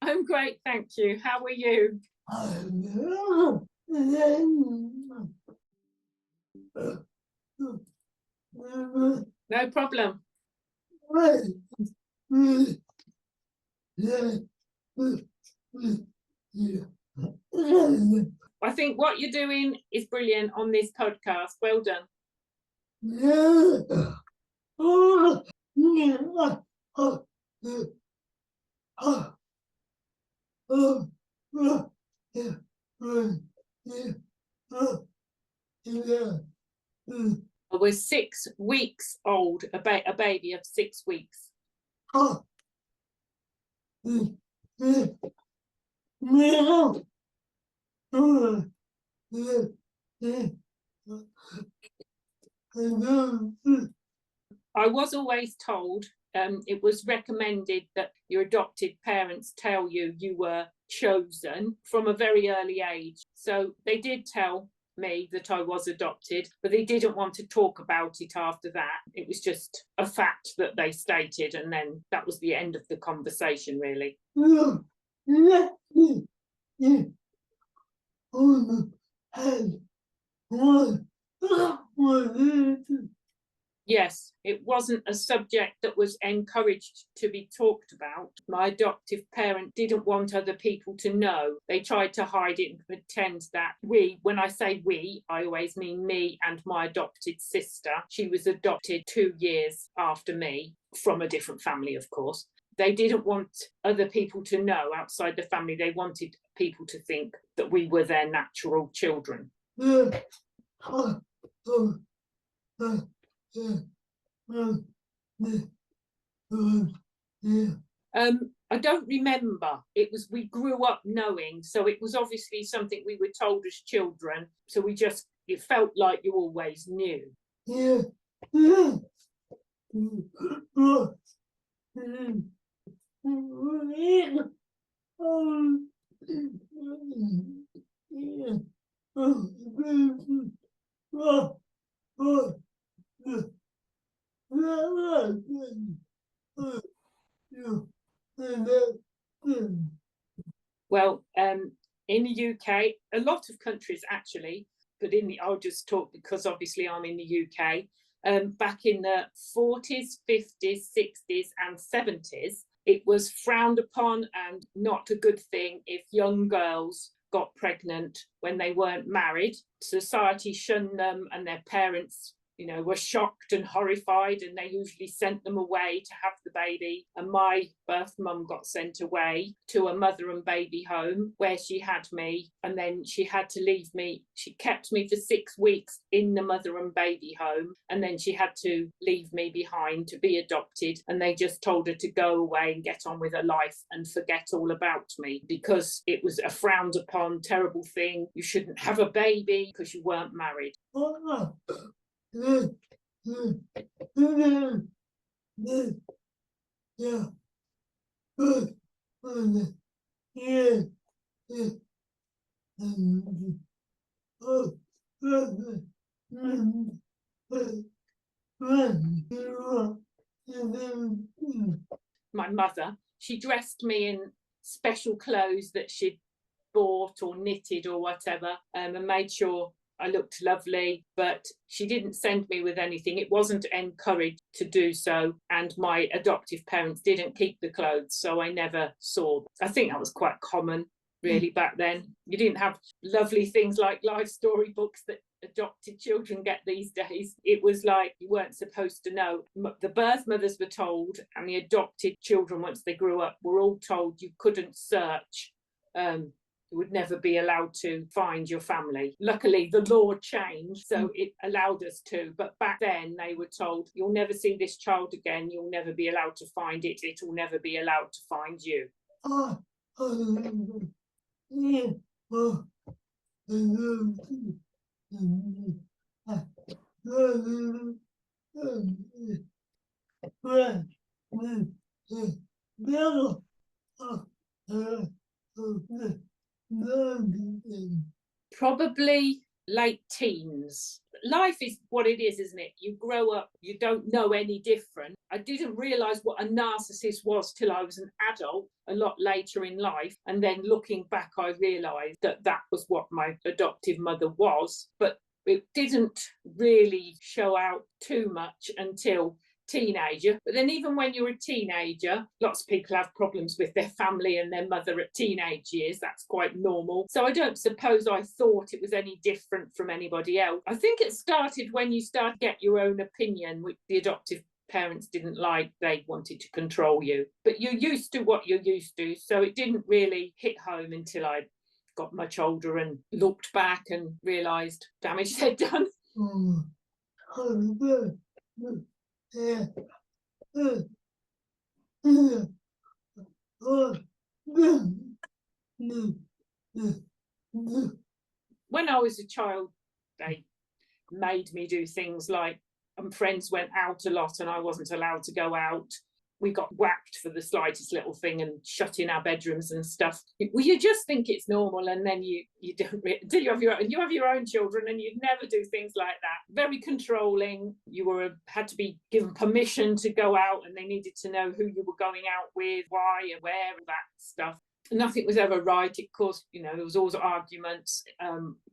I'm great, thank you. How are you? No problem. I think what you're doing is brilliant on this podcast. Well done. I was 6 weeks old, a baby of 6 weeks. I was always told, it was recommended that your adopted parents tell you you were chosen from a very early age. So they did tell me that I was adopted, but they didn't want to talk about it after that. It was just a fact that they stated, and then that was the end of the conversation, really. Yes, it wasn't a subject that was encouraged to be talked about. My adoptive parent didn't want other people to know. They tried to hide it and pretend that when I say we, I always mean me and my adopted sister. She was adopted 2 years after me, from a different family, of course. They didn't want other people to know outside the family. They wanted people to think that we were their natural children. I don't remember. We grew up knowing, so it was obviously something we were told as children. So it felt like you always knew. Well, in the UK, a lot of countries actually, but I'll just talk because obviously I'm in the UK. Back in the 40s, 50s, 60s, and 70s, it was frowned upon and not a good thing if young girls got pregnant when they weren't married. Society shunned them, and their parents, were shocked and horrified, and they usually sent them away to have the baby. And my birth mum got sent away to a mother and baby home where she had me, and then she had to leave me. She kept me for 6 weeks in the mother and baby home, and then she had to leave me behind to be adopted, and they just told her to go away and get on with her life and forget all about me, because it was a frowned upon, terrible thing. You shouldn't have a baby because you weren't married. My mother, she dressed me in special clothes that she'd bought or knitted or whatever, and made sure I looked lovely, but she didn't send me with anything. It wasn't encouraged to do so, and my adoptive parents didn't keep the clothes, so I never saw them. I think that was quite common, really, back then. You didn't have lovely things like life story books that adopted children get these days. It was like you weren't supposed to know. The birth mothers were told, and the adopted children, once they grew up, were all told you couldn't search. You would never be allowed to find your family. Luckily, the law changed, so it allowed us to. But back then, they were told, you'll never see this child again. You'll never be allowed to find it. It will never be allowed to find you. Probably late teens. Life is what it is, isn't it? You grow up, you don't know any different. I didn't realise what a narcissist was till I was an adult, a lot later in life. And then looking back, I realised that that was what my adoptive mother was. But it didn't really show out too much until teenager. But then even when you're a teenager, lots of people have problems with their family and their mother at teenage years. That's quite normal. So I don't suppose I thought it was any different from anybody else. I think it started when you start to get your own opinion, which the adoptive parents didn't like. They wanted to control you, but you're used to what you're used to. So it didn't really hit home until I got much older and looked back and realised damage they'd done. When I was a child, they made me do things like, friends went out a lot and I wasn't allowed to go out. We got whacked for the slightest little thing and shut in our bedrooms and stuff. Well, you just think it's normal, and then you don't until you have your own children, and you'd never do things like that. Very controlling. You had to be given permission to go out, and they needed to know who you were going out with, why and where, and that stuff. Nothing was ever right. Of course, there was always arguments.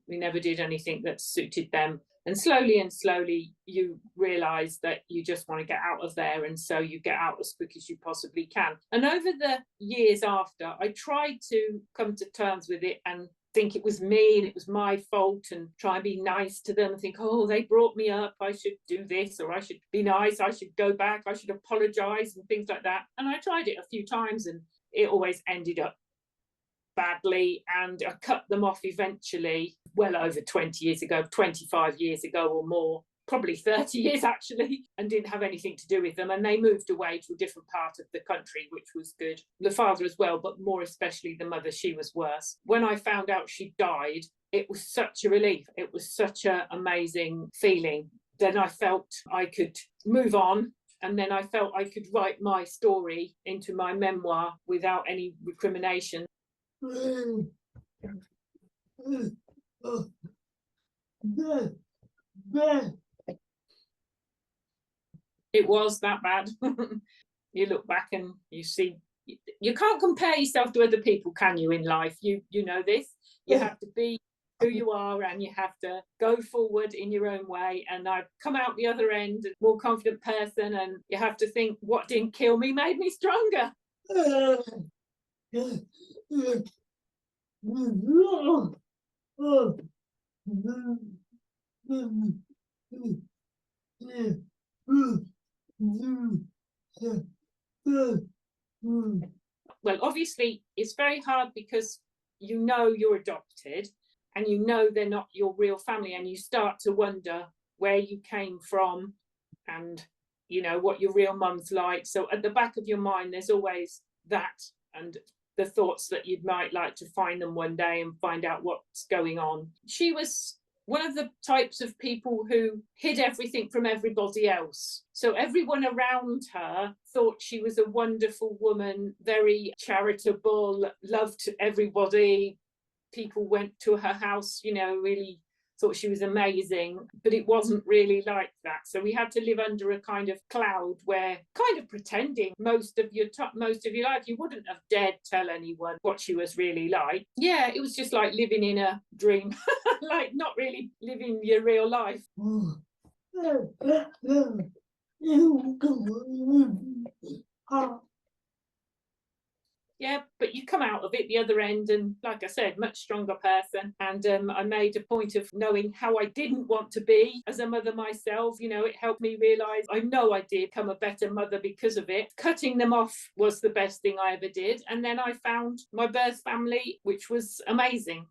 We never did anything that suited them. And slowly, you realise that you just want to get out of there. And so you get out as quick as you possibly can. And over the years after, I tried to come to terms with it and think it was me and it was my fault, and try and be nice to them and think, oh, they brought me up, I should do this, or I should be nice, I should go back, I should apologise and things like that. And I tried it a few times and it always ended up badly, and I cut them off eventually, well over 20 years ago, 25 years ago or more, probably 30 years actually, and didn't have anything to do with them. And they moved away to a different part of the country, which was good. The father as well, but more especially the mother, she was worse. When I found out she died, it was such a relief. It was such an amazing feeling. Then I felt I could move on. And then I felt I could write my story into my memoir without any recrimination. It was that bad. You look back and you see, you can't compare yourself to other people, can you, in life? You know this. You have to be who you are, and you have to go forward in your own way. And I've come out the other end a more confident person, and you have to think, what didn't kill me made me stronger. Well, obviously, it's very hard because you're adopted and they're not your real family, and you start to wonder where you came from and what your real mum's like. So at the back of your mind, there's always that, and the thoughts that you might like to find them one day and find out what's going on. She was one of the types of people who hid everything from everybody else. So everyone around her thought she was a wonderful woman, very charitable, loved everybody. People went to her house, really thought she was amazing, but it wasn't really like that. So we had to live under a kind of cloud, where kind of pretending most of your life. You wouldn't have dared tell anyone what she was really like. Yeah, it was just like living in a dream, like not really living your real life. Yeah, but you come out of it the other end, and like I said, much stronger person. And I made a point of knowing how I didn't want to be as a mother myself. It helped me realise I know I did become a better mother because of it. Cutting them off was the best thing I ever did. And then I found my birth family, which was amazing.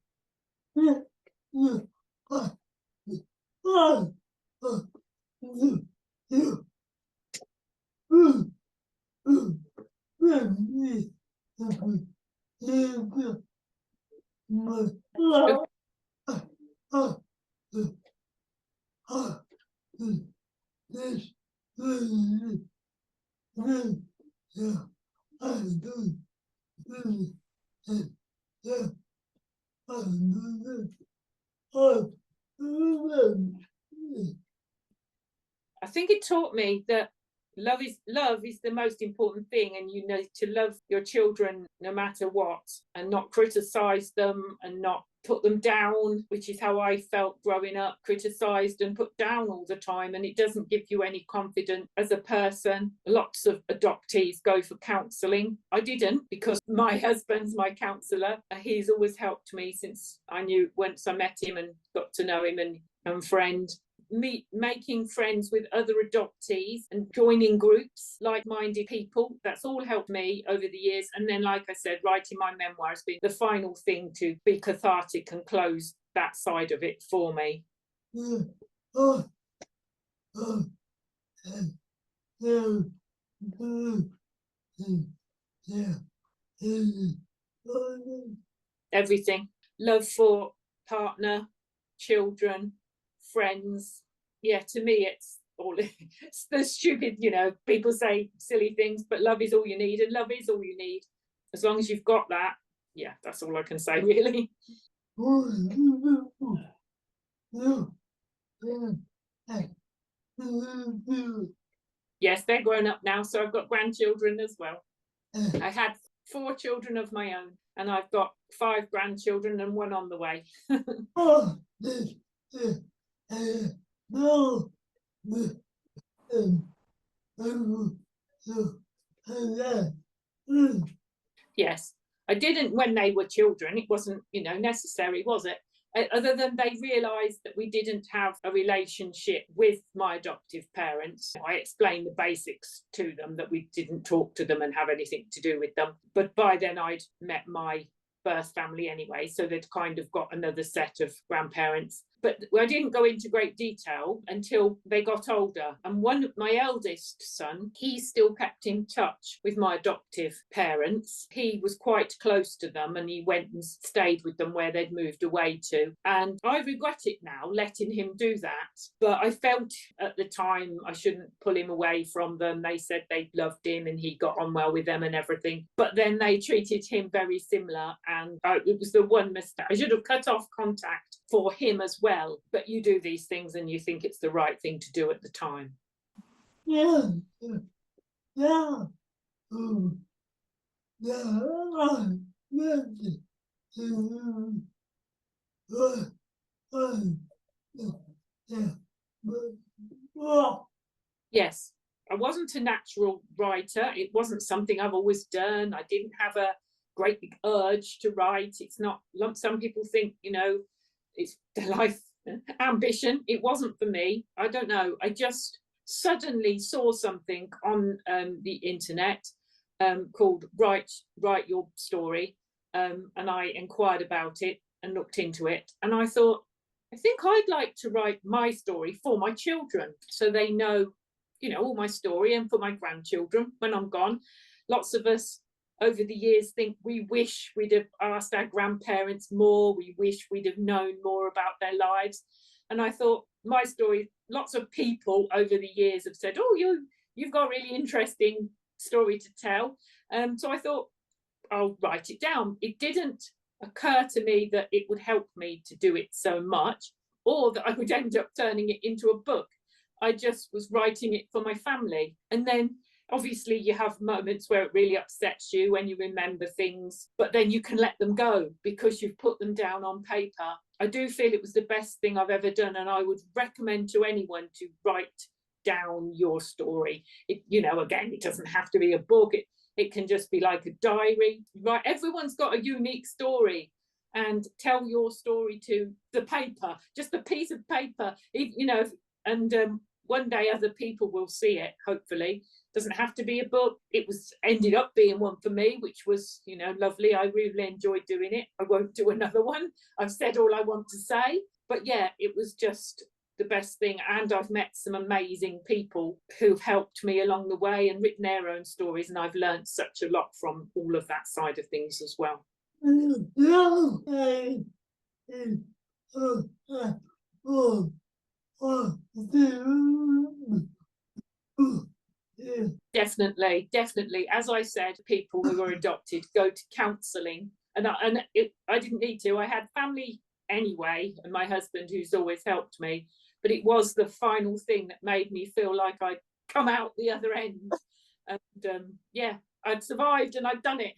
I think it taught me that love is the most important thing, and you know to love your children no matter what, and not criticize them and not put them down, which is how I felt growing up, criticized and put down all the time, and it doesn't give you any confidence as a person. Lots of adoptees go for counselling. I didn't, because my husband's my counsellor. He's always helped me since I knew, once I met him and got to know him and friend. Making friends with other adoptees and joining groups, like-minded people, that's all helped me over the years. And then, like I said, writing my memoir has been the final thing to be cathartic and close that side of it for me. Everything. Love for partner, children, friends. Yeah, to me it's all it's the stupid, you know, people say silly things, but love is all you need, and love is all you need. As long as you've got that, yeah, that's all I can say, really. Yes, they're grown up now, so I've got grandchildren as well. I had 4 children of my own, and I've got 5 grandchildren and 1 on the way. Yes, I didn't when they were children. It wasn't, you know, necessary, was it? Other than they realised that we didn't have a relationship with my adoptive parents. I explained the basics to them, that we didn't talk to them and have anything to do with them. But by then I'd met my birth family anyway, so they'd kind of got another set of grandparents. But I didn't go into great detail until they got older. And my eldest son, he still kept in touch with my adoptive parents. He was quite close to them, and he went and stayed with them where they'd moved away to. And I regret it now, letting him do that. But I felt at the time I shouldn't pull him away from them. They said they loved him and he got on well with them and everything. But then they treated him very similar, and it was the one mistake. I should have cut off contact for him as well. But you do these things and you think it's the right thing to do at the time. Yes. I wasn't a natural writer. It wasn't something I've always done. I didn't have a great big urge to write. It's not, some people think, you know, it's their life ambition. It wasn't for me. I don't know. I just suddenly saw something on the internet called Write Your Story, and I inquired about it and looked into it, and I thought, I think I'd like to write my story for my children, so they know, you know, all my story, and for my grandchildren when I'm gone. Lots of us over the years think we wish we'd have asked our grandparents more, we wish we'd have known more about their lives. And I thought, my story, lots of people over the years have said, oh, you've got a really interesting story to tell. So I thought, I'll write it down. It didn't occur to me that it would help me to do it so much, or that I would end up turning it into a book. I just was writing it for my family. And then obviously you have moments where it really upsets you when you remember things, but then you can let them go because you've put them down on paper. I do feel it was the best thing I've ever done, and I would recommend to anyone to write down your story. You know, again, it doesn't have to be a book. It can just be like a diary. Right? Everyone's got a unique story, and tell your story to the paper, just a piece of paper, you know, and one day other people will see it, hopefully. Doesn't have to be a book. It ended up being one for me, which was, you know, lovely. I really enjoyed doing it. I won't do another one. I've said all I want to say. But yeah, it was just the best thing. And I've met some amazing people who've helped me along the way and written their own stories. And I've learned such a lot from all of that side of things as well. Definitely. As I said, people who are adopted go to counselling, and I didn't need to. I had family anyway, and my husband, who's always helped me. But it was the final thing that made me feel like I'd come out the other end. And yeah, I'd survived and I'd done it.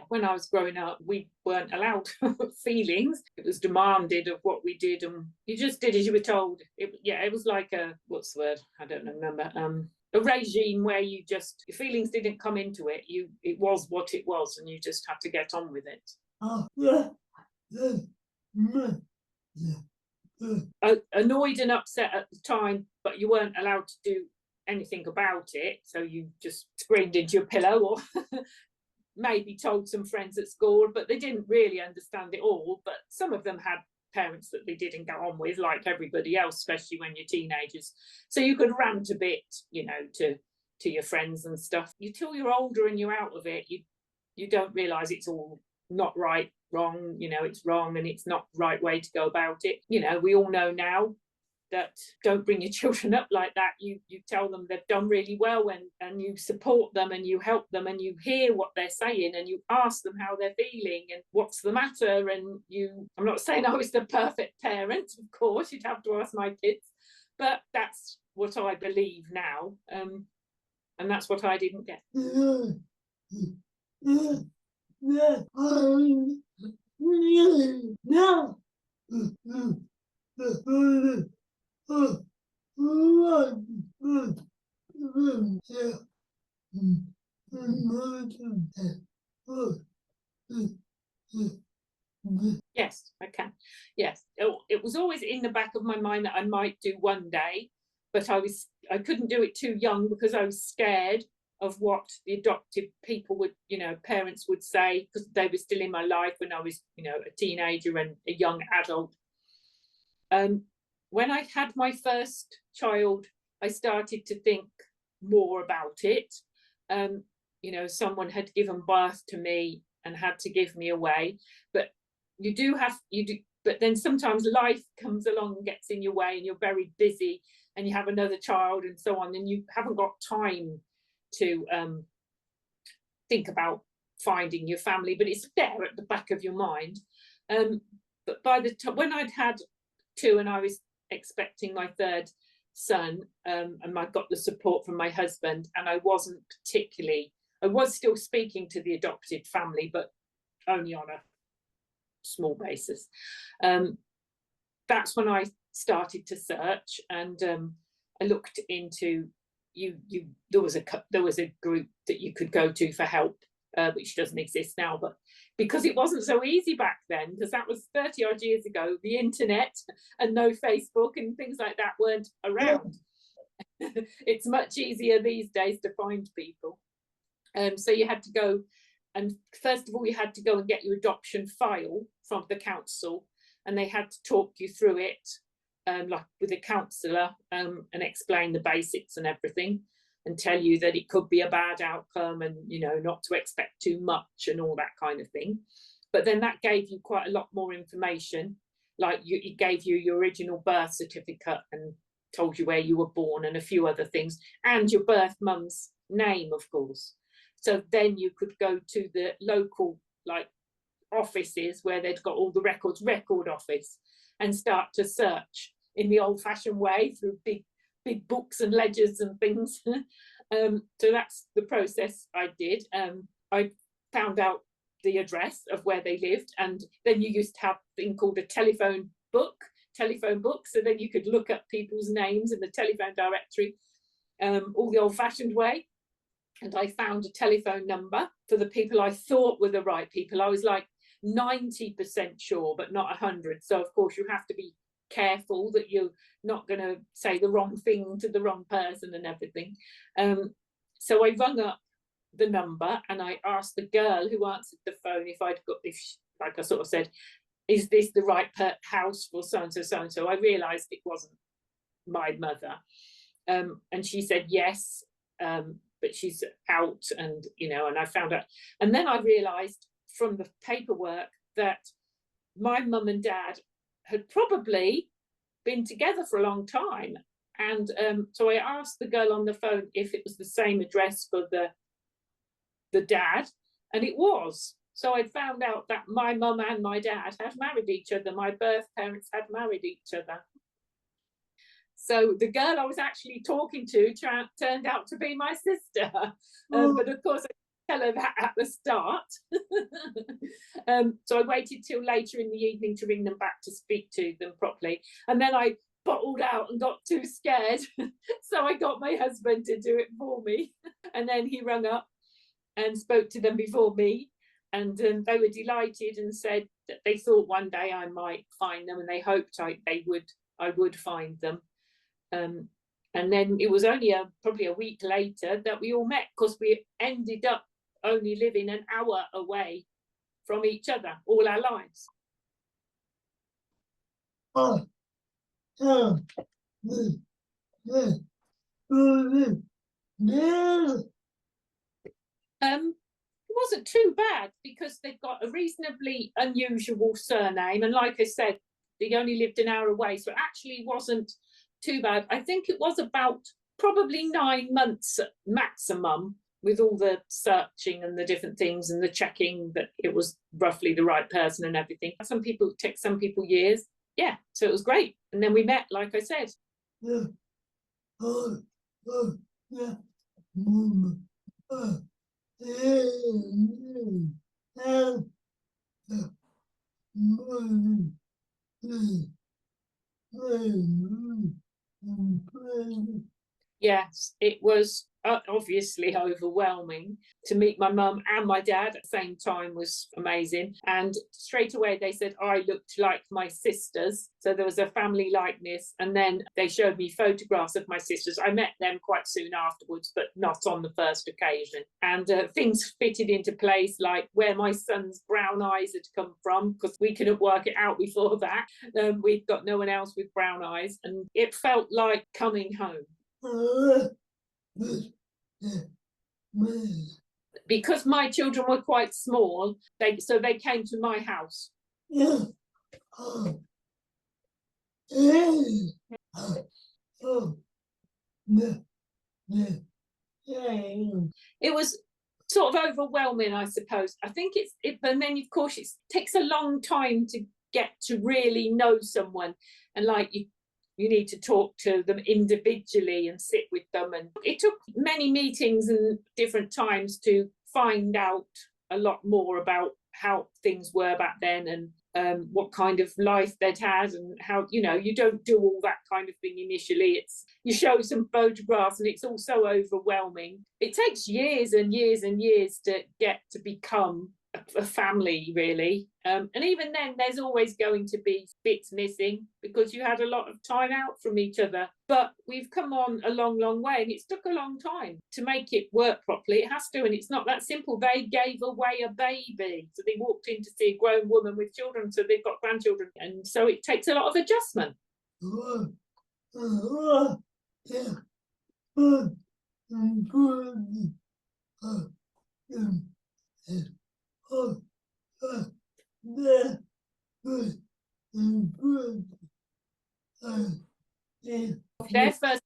When I was growing up, we weren't allowed feelings. It was demanded of what we did, and you just did as you were told. It was like what's the word? I don't remember. A regime where your feelings didn't come into it. It was what it was, and you just had to get on with it. Annoyed and upset at the time, but you weren't allowed to do anything about it, so you just screamed into your pillow or maybe told some friends at school, but they didn't really understand it all. But some of them had parents that they didn't get on with, like everybody else, especially when you're teenagers. So you could rant a bit, to your friends and stuff. Until you're older and you're out of it, you don't realise it's all not right, wrong, it's wrong and it's not the right way to go about it. We all know now that don't bring your children up like that. You tell them they've done really well, and you support them and you help them and you hear what they're saying and you ask them how they're feeling and what's the matter. And I'm not saying I was the perfect parent, of course, you'd have to ask my kids, but that's what I believe now, and that's what I didn't get. Yes, I can. Yes, it was always in the back of my mind that I might do one day, but I couldn't do it too young because I was scared of what the adoptive people would, parents would say, because they were still in my life when I was, a teenager and a young adult. When I had my first child, I started to think more about it. Someone had given birth to me and had to give me away, but but then sometimes life comes along and gets in your way and you're very busy and you have another child and so on, and you haven't got time to think about finding your family, but it's there at the back of your mind. But by the time when I'd had two and I was expecting my third son, and I got the support from my husband, and I was still speaking to the adopted family, but only on a small basis. That's when I started to search, and I looked into there was a group that you could go to for help, which doesn't exist now, but because it wasn't so easy back then, because that was 30 odd years ago, the internet and no Facebook and things like that weren't around. It's much easier these days to find people. So you had to go, and first of all, you had to go and get your adoption file from the council, and they had to talk you through it, like with a counsellor, and explain the basics and everything, and tell you that it could be a bad outcome and, not to expect too much and all that kind of thing. But then that gave you quite a lot more information, like it gave you your original birth certificate and told you where you were born and a few other things, and your birth mum's name, of course. So then you could go to the local offices where they'd got all the records, record office, and start to search in the old-fashioned way through big books and ledgers and things. So that's the process I did. I found out the address of where they lived, and then you used to have a thing called a telephone book, so then you could look up people's names in the telephone directory, all the old-fashioned way. And I found a telephone number for the people I thought were the right people. I was like 90% sure, but not 100. So of course you have to be careful that you're not going to say the wrong thing to the wrong person and everything. So I rung up the number and I asked the girl who answered the phone if I'd got, if she, like I sort of said, is this the right house for so and so, so and so? I realised it wasn't my mother, and she said yes, but she's out, and you know, and I found out, and then I realised from the paperwork that my mum and dad had probably been together for a long time, and so I asked the girl on the phone if it was the same address for the dad, and it was. So I found out that my mum and my dad had married each other. My birth parents had married each other. So the girl I was actually talking to turned out to be my sister. But of course, I didn't tell her that at the start. So I waited till later in the evening to ring them back to speak to them properly. And then I bottled out and got too scared. So I got my husband to do it for me. And then he rung up and spoke to them before me. And they were delighted and said that they thought one day I might find them, and they hoped I would find them. And then it was only probably a week later that we all met, because we ended up only living an hour away from each other all our lives. It wasn't too bad, because they've got a reasonably unusual surname, and like I said, they only lived an hour away, so it actually wasn't too bad. I think it was about probably 9 months maximum, with all the searching and the different things and the checking that it was roughly the right person and everything. Some people, it takes some people years. Yeah, so it was great. And then we met, like I said. Yeah. Yeah. Yes, it was obviously overwhelming. To meet my mum and my dad at the same time was amazing. And straight away they said I looked like my sisters. So there was a family likeness. And then they showed me photographs of my sisters. I met them quite soon afterwards, but not on the first occasion. And things fitted into place, like where my son's brown eyes had come from, because we couldn't work it out before that. We'd got no one else with brown eyes. And it felt like coming home. Because my children were quite small, they came to my house. It was sort of overwhelming, I suppose. I think and then of course it takes a long time to get to really know someone, and like you need to talk to them individually and sit with them. And it took many meetings and different times to find out a lot more about how things were back then, and what kind of life they'd had, and how, you know, you don't do all that kind of thing initially. You show some photographs and it's all so overwhelming. It takes years and years and years to get to become a family, really. And even then, there's always going to be bits missing, because you had a lot of time out from each other. But we've come on a long, long way, and it's took a long time to make it work properly. It has to, and it's not that simple. They gave away a baby, so they walked in to see a grown woman with children, so they've got grandchildren, and so it takes a lot of adjustment. Their first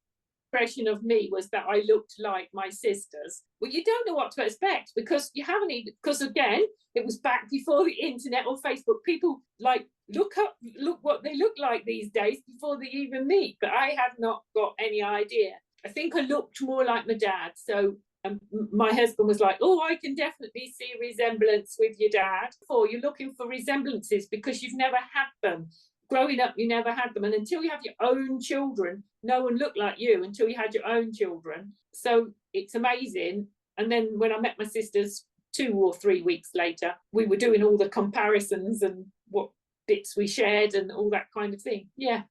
impression of me was that I looked like my sisters. Well, you don't know what to expect, because you haven't even, because again, it was back before the internet or Facebook. People like look what they look like these days before they even meet, but I had not got any idea. I think I looked more like my dad, so my husband was like, oh, I can definitely see a resemblance with your dad. You're looking for resemblances because you've never had them. Growing up, you never had them. And until you have your own children, no one looked like you until you had your own children. So it's amazing. And then when I met my sisters 2 or 3 weeks later, we were doing all the comparisons and what bits we shared and all that kind of thing. Yeah.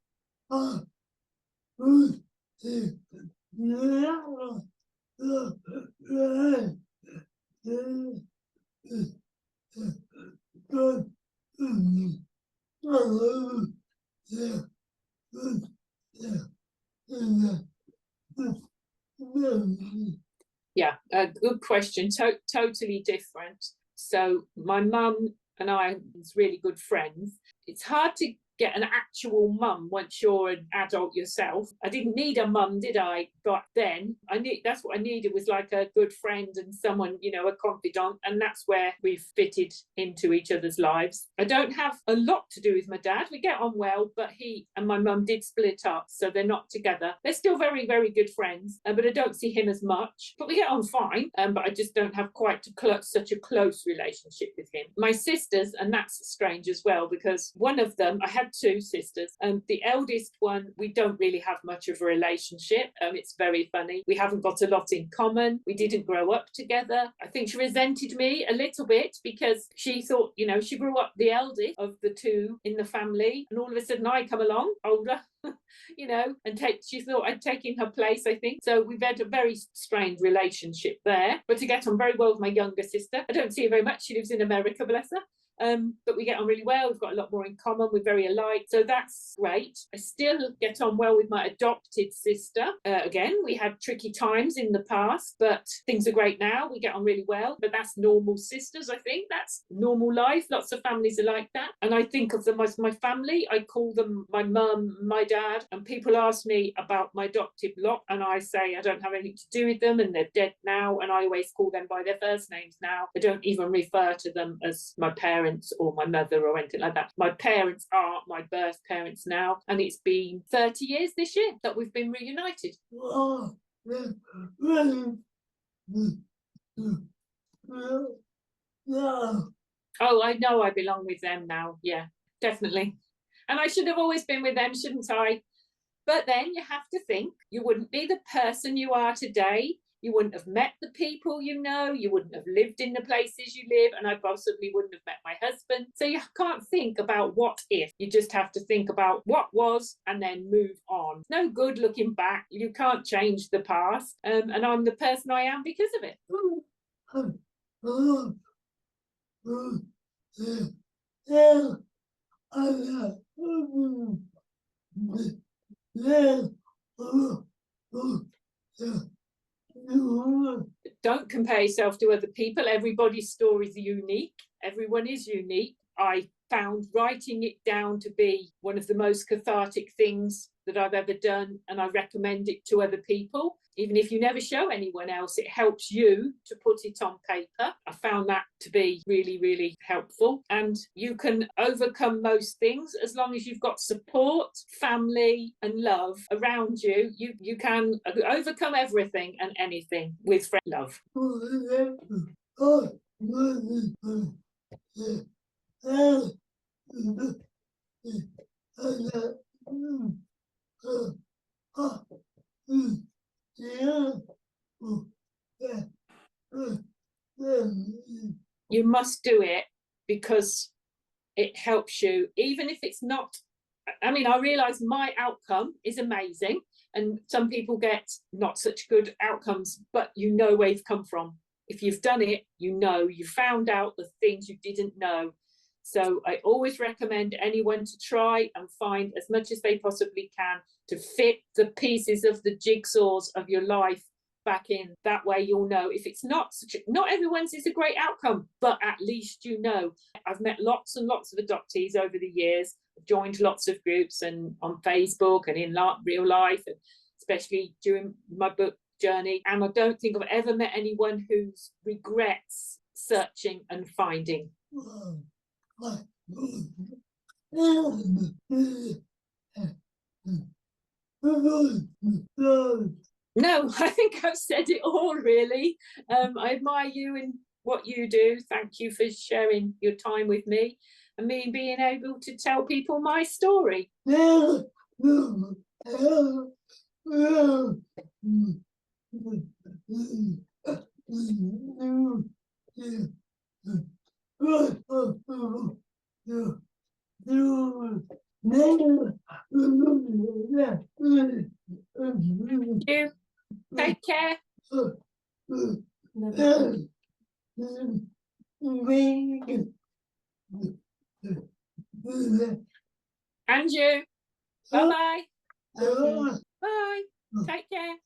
Yeah, a good question. Totally different. So my mum and I was really good friends. It's hard to get an actual mum once you're an adult yourself. I didn't need a mum, did I? But then that's what I needed, was like a good friend and someone, a confidant. And that's where we've fitted into each other's lives. I don't have a lot to do with my dad. We get on well, but he and my mum did split up, so they're not together. They're still very, very good friends, but I don't see him as much. But we get on fine, but I just don't have quite such a close relationship with him. My sisters, and that's strange as well, because one of them, I had two sisters, and the eldest one, we don't really have much of a relationship. It's very funny. We haven't got a lot in common. We didn't grow up together. I think she resented me a little bit because she thought, she grew up the eldest of the two in the family, and all of a sudden I come along, older, and she thought I'd taken her place, I think. So we've had a very strained relationship there. But to get on very well with my younger sister, I don't see her very much. She lives in America, bless her. But we get on really well. We've got a lot more in common. We're very alike. So that's great. I still get on well with my adopted sister. Again, we had tricky times in the past, but things are great now. We get on really well. But that's normal sisters, I think. That's normal life. Lots of families are like that. And I think of them as my family. I call them my mum, my dad. And people ask me about my adopted lot, and I say I don't have anything to do with them, and they're dead now. And I always call them by their first names now. I don't even refer to them as my parents or my mother or anything like that. My parents are my birth parents now, and it's been 30 years this year that we've been reunited. Oh, I know I belong with them now. Yeah, definitely. And I should have always been with them, shouldn't I? But then you have to think, you wouldn't be the person you are today. You wouldn't have met the people you wouldn't have lived in the places you live, and I possibly wouldn't have met my husband. So you can't think about what if, you just have to think about what was and then move on. No good looking back. You can't change the past, and I'm the person I am because of it. Don't compare yourself to other people. Everybody's story is unique. Everyone is unique. I found writing it down to be one of the most cathartic things that I've ever done, and I recommend it to other people. Even if you never show anyone else, it helps you to put it on paper. I found that to be really, really helpful. And you can overcome most things as long as you've got support, family, and love around you. You can overcome everything and anything with love. You must do it because it helps you, even if it's not. I mean, I realise my outcome is amazing, and some people get not such good outcomes, but you know where you've come from. If you've done it, you found out the things you didn't know. So I always recommend anyone to try and find as much as they possibly can to fit the pieces of the jigsaws of your life back in. That way you'll know. If it's not everyone's is a great outcome, but at least you know. I've met lots and lots of adoptees over the years. I've joined lots of groups and on Facebook and in real life, and especially during my book journey. And I don't think I've ever met anyone who regrets searching and finding. No, I think I've said it all, really. I admire you and what you do. Thank you for sharing your time with me and me being able to tell people my story. Thank you. Take care. And you. Bye-bye. Bye. Take care.